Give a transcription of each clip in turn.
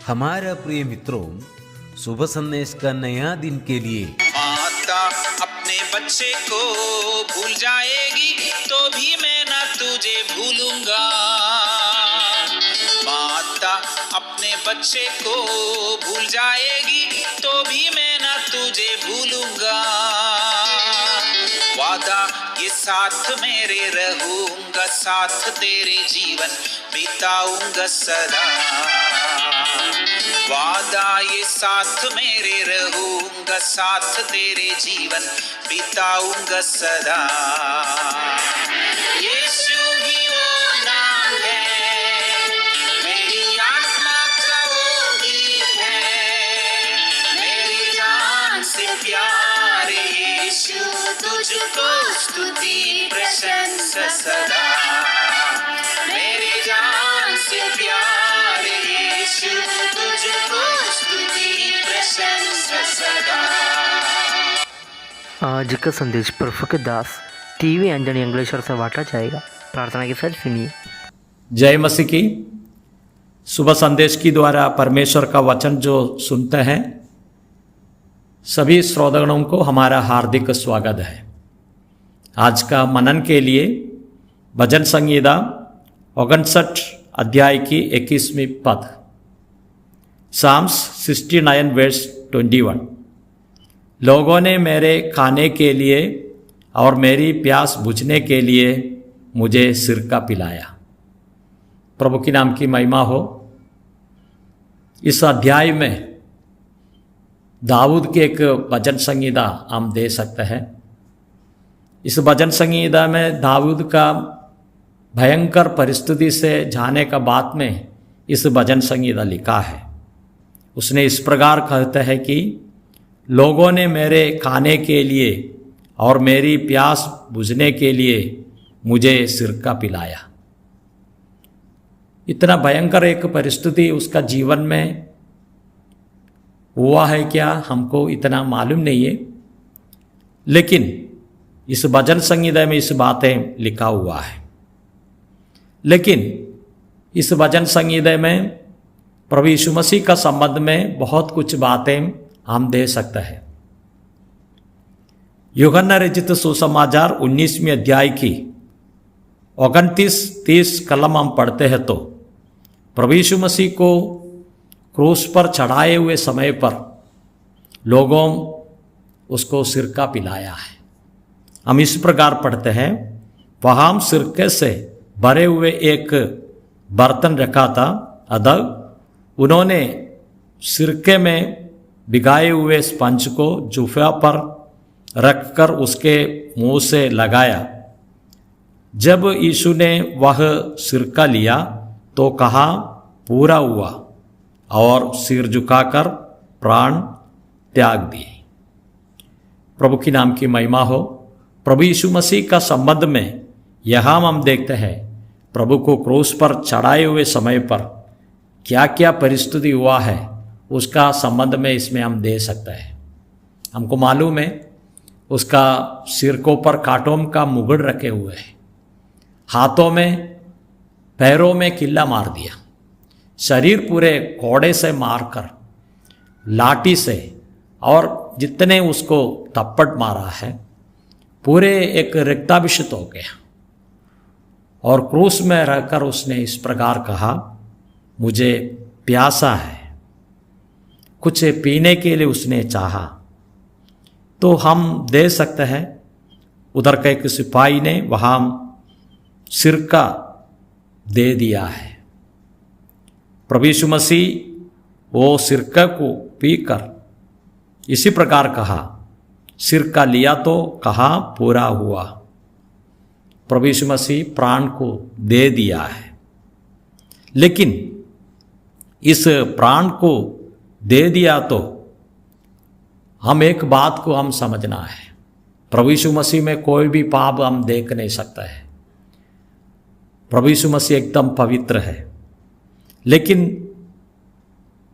हमारा प्रिय मित्रों, शुभ संदेश का नया दिन के लिए माता अपने बच्चे को भूल जाएगी तो भी मैं ना तुझे भूलूंगा। माता अपने बच्चे को भूल जाएगी तो भी मैं ना तुझे भूलूंगा। वादा ये साथ मेरे रहूंगा, साथ तेरे जीवन बिताऊंगा सदा। वादा ये साथ मेरे रहूंगा, साथ तेरे जीवन बिताऊंगा सदा। यीशु ही वो नाम है, मेरी आत्मा का वो गीत है। मेरी जान से प्यारे यीशु, तुझको स्तुति प्रशंसा सदा। मेरी जान से प्यारे यीशु, तुझको स्तुति प्रशंसा सदा। आज का संदेश प्रफुल्ल दास टीवी अंजनी अंग्लेश्वर से बांटा जाएगा। प्रार्थना के साथ सुनिए। जय मसीह की। सुबह संदेश की द्वारा परमेश्वर का वचन जो सुनते हैं सभी श्रोतागणों को हमारा हार्दिक स्वागत है। आज का मनन के लिए भजन संहिता 59 अध्याय की 21वीं पद, साम्स 69 वर्स 21। लोगों ने मेरे खाने के लिए और मेरी प्यास बुझने के लिए मुझे सिरका पिलाया। प्रभु की नाम की महिमा हो। इस अध्याय में दाऊद की एक भजन संहिता हम दे सकते हैं। इस भजन संहिता में दाऊद का भयंकर परिस्थिति से जाने का बाद में इस भजन संहिता लिखा है। उसने इस प्रकार कहते हैं कि लोगों ने मेरे खाने के लिए और मेरी प्यास बुझने के लिए मुझे सिरका पिलाया। इतना भयंकर एक परिस्थिति उसका जीवन में हुआ है क्या हमको इतना मालूम नहीं है, लेकिन इस भजन संहिता में इस बातें लिखा हुआ है। लेकिन इस भजन संहिता में प्रभु यीशु मसीह का संबंध में बहुत कुछ बातें हम दे सकते हैं। यूहन्ना रचित सुसमाचार 19वें अध्याय की 29-30 कलम हम पढ़ते हैं तो प्रभु यीशु मसीह को क्रूस पर चढ़ाए हुए समय पर लोगों उसको सिरका पिलाया है। हम इस प्रकार पढ़ते हैं, वहाँ सिरके से भरे हुए एक बर्तन रखा था, अतः उन्होंने सिरके में भिगाए हुए स्पंज को जुफा पर रखकर उसके मुंह से लगाया। जब यीशु ने वह सिरका लिया तो कहा, पूरा हुआ, और सिर झुकाकर प्राण त्याग दिए। प्रभु की नाम की महिमा हो। प्रभु यीशु मसीह का संबंध में यहाँ हम देखते हैं प्रभु को क्रूस पर चढ़ाए हुए समय पर क्या क्या परिस्थिति हुआ है उसका संबंध में इसमें हम दे सकते हैं। हमको मालूम है उसका सिर को पर कांटों का मुकुट रखे हुए है, हाथों में पैरों में किल्ला मार दिया, शरीर पूरे कोड़े से मारकर लाठी से और जितने उसको थप्पड़ मारा है पूरे एक रक्ताभिषिक्त हो गया। और क्रूस में रहकर उसने इस प्रकार कहा, मुझे प्यासा है। कुछ पीने के लिए उसने चाहा तो हम दे सकते हैं। उधर का एक सिपाही ने वहाँ सिरका दे दिया है। प्रभु यीशु मसीह वो सिरका को पीकर इसी प्रकार कहा, सिरका लिया तो कहा पूरा हुआ। प्रभु यीशु मसीह प्राण को दे दिया है। लेकिन इस प्राण को दे दिया तो हम एक बात को हम समझना है, प्रभु यीशु मसीह में कोई भी पाप हम देख नहीं सकता है। प्रभु यीशु मसीह एकदम पवित्र है, लेकिन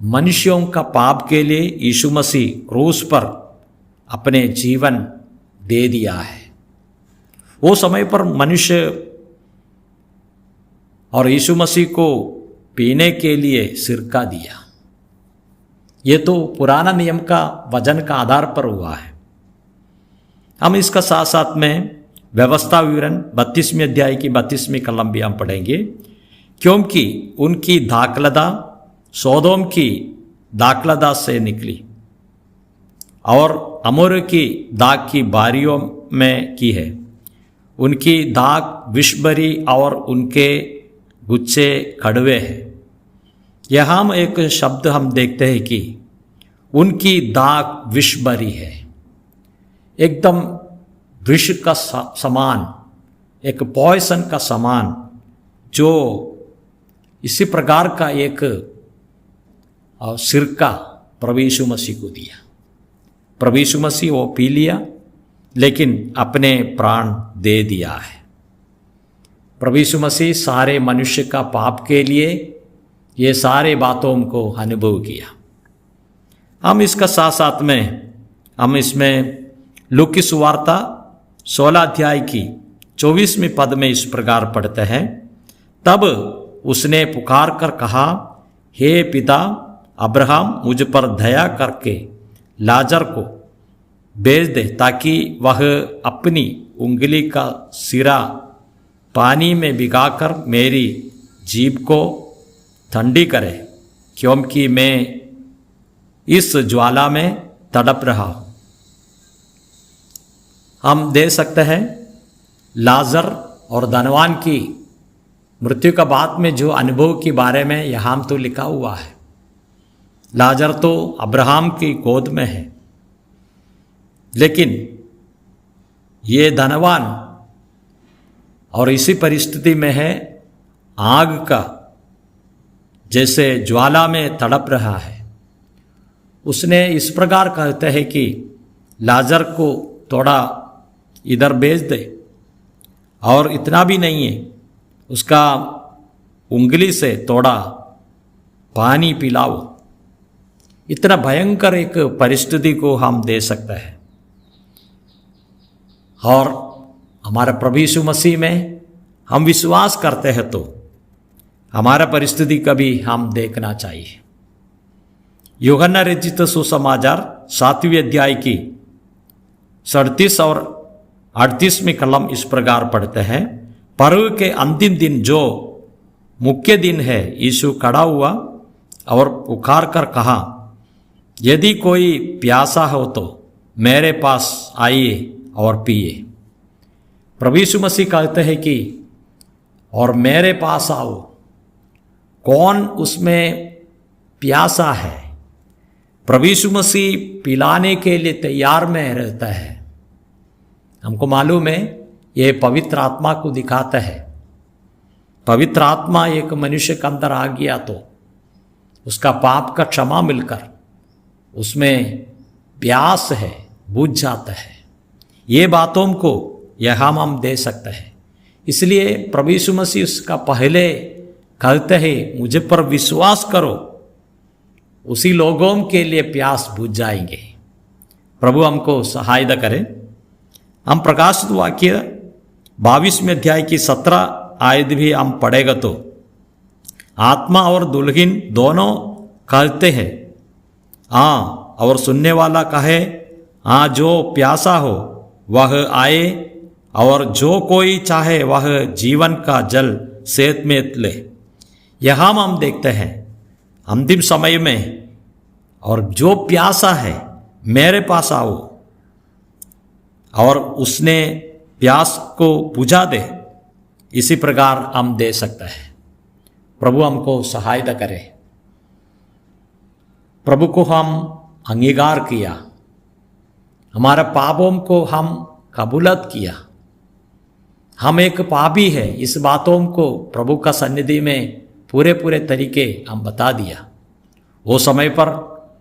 मनुष्यों का पाप के लिए यीशु मसीह क्रूस पर अपने जीवन दे दिया है। वो समय पर मनुष्य और यीशु मसीह को पीने के लिए सिरका दिया। ये तो पुराना नियम का वजन का आधार पर हुआ है। हम इसका साथ साथ में व्यवस्था विवरण 32वें अध्याय की 32वीं कलम भी हम पढ़ेंगे, क्योंकि उनकी दाखलता सोदोम की दाखलता से निकली और अमोर की दाग की बारियों में की है। उनकी दाग विषभरी और उनके गुच्छे कड़वे हैं। यहाँ हम एक शब्द हम देखते हैं कि उनकी दाग विषभरी है, एकदम विष का समान, एक पॉइसन का समान, जो इसी प्रकार का एक सिरका प्रभु यीशु मसीह को दिया। प्रभु यीशु मसीह वो पी लिया, लेकिन अपने प्राण दे दिया है। प्रभु यीशु मसीह सारे मनुष्य का पाप के लिए ये सारे बातों को अनुभव किया। हम इसका साथ साथ में हम इसमें लूका की सुवार्ता 16 अध्याय की 24वें पद में इस प्रकार पढ़ते हैं, तब उसने पुकार कर कहा, हे पिता अब्राहम, मुझ पर दया करके लाजर को भेज दे, ताकि वह अपनी उंगली का सिरा पानी में भिगाकर मेरी जीभ को ठंडी करे, क्योंकि मैं इस ज्वाला में तड़प रहा हूँ। हम दे सकते हैं लाजर और धनवान की मृत्यु का बाद में जो अनुभव के बारे में यहाँ तो लिखा हुआ है। लाजर तो अब्राहम की गोद में है, लेकिन ये धनवान और इसी परिस्थिति में है, आग का जैसे ज्वाला में तड़प रहा है। उसने इस प्रकार कहते हैं कि लाजर को थोड़ा इधर भेज दे, और इतना भी नहीं है, उसका उंगली से थोड़ा पानी पिलाओ। इतना भयंकर एक परिस्थिति को हम दे सकते हैं। और हमारा प्रभु यीशु मसीह में हम विश्वास करते हैं तो हमारा परिस्थिति कभी हम देखना चाहिए। यूहन्ना रचित सुसमाचार 7वें अध्याय की 37 और 38वें कलम इस प्रकार पढ़ते हैं, पर्व के अंतिम दिन जो मुख्य दिन है, यीशु खड़ा हुआ और पुकार कर कहा, यदि कोई प्यासा हो तो मेरे पास आइए और पिए। प्रभु यीशु मसीह कहते हैं कि और मेरे पास आओ। कौन उसमें प्यासा है? प्रभु यीशु मसीह पिलाने के लिए तैयार में रहता है। हमको मालूम है ये पवित्र आत्मा को दिखाता है। पवित्र आत्मा एक मनुष्य के अंदर आ गया तो उसका पाप का क्षमा मिलकर उसमें प्यास है, बुझ जाता है। ये बातों को यहाँ हम दे सकते हैं। इसलिए प्रभु यीशु मसीह उसका पहले कहते हैं, मुझे पर विश्वास करो, उसी लोगों के लिए प्यास बुझ जाएंगे। प्रभु हमको सहायता करें। हम प्रकाशित वाक्य 22वें अध्याय की 17 आयत भी हम पढ़ेगा तो आत्मा और दुल्हन दोनों कहते हैं हाँ, और सुनने वाला कहे हाँ, जो प्यासा हो वह आए, और जो कोई चाहे वह जीवन का जल सेत में ले। यहाँ हम देखते हैं अंतिम समय में, और जो प्यासा है मेरे पास आओ, और उसने प्यास को बुझा दे। इसी प्रकार हम दे सकते हैं। प्रभु हमको सहायता करे। प्रभु को हम अंगीकार किया, हमारा पापों को हम कबूलत किया। हम एक पापी है, इस बातों को प्रभु का सन्निधि में पूरे पूरे तरीके हम बता दिया। वो समय पर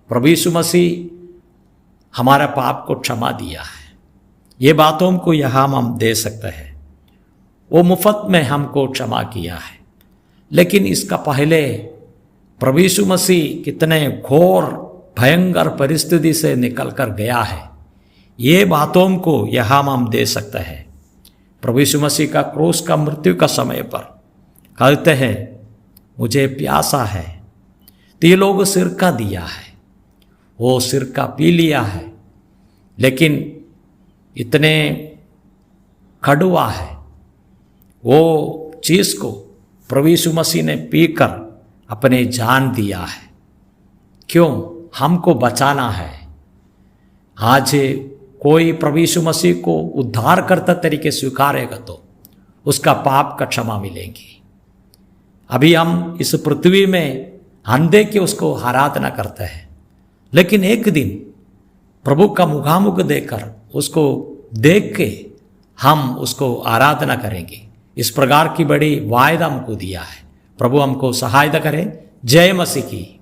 प्रभु यीशु मसीह हमारा पाप को क्षमा दिया है। ये बातों को यहाँ हम दे सकते हैं। वो मुफ्त में हमको क्षमा किया है। लेकिन इसका पहले प्रभु यीशु मसीह कितने घोर भयंकर परिस्थिति से निकल कर गया है, ये बातों को यहाँ हम दे सकते हैं। प्रभु यीशु मसीह का क्रूस का मृत्यु का समय पर कहते हैं मुझे प्यासा है, तो ये लोग सिरका दिया है। वो सिरका पी लिया है, लेकिन इतने कड़वा है वो चीज़ को प्रभु यीशु मसीह ने पीकर अपने जान दिया है। क्यों? हमको बचाना है। आज कोई प्रभु यीशु मसीह को उद्धारकर्ता तरीके स्वीकारेगा तो उसका पाप का क्षमा मिलेगी। अभी हम इस पृथ्वी में अंधे के उसको आराधना करते हैं, लेकिन एक दिन प्रभु का मुखामुख देकर उसको देख के हम उसको आराधना करेंगे। इस प्रकार की बड़ी वायदा हमको दिया है। प्रभु हमको सहायता करे। जय मसीह की।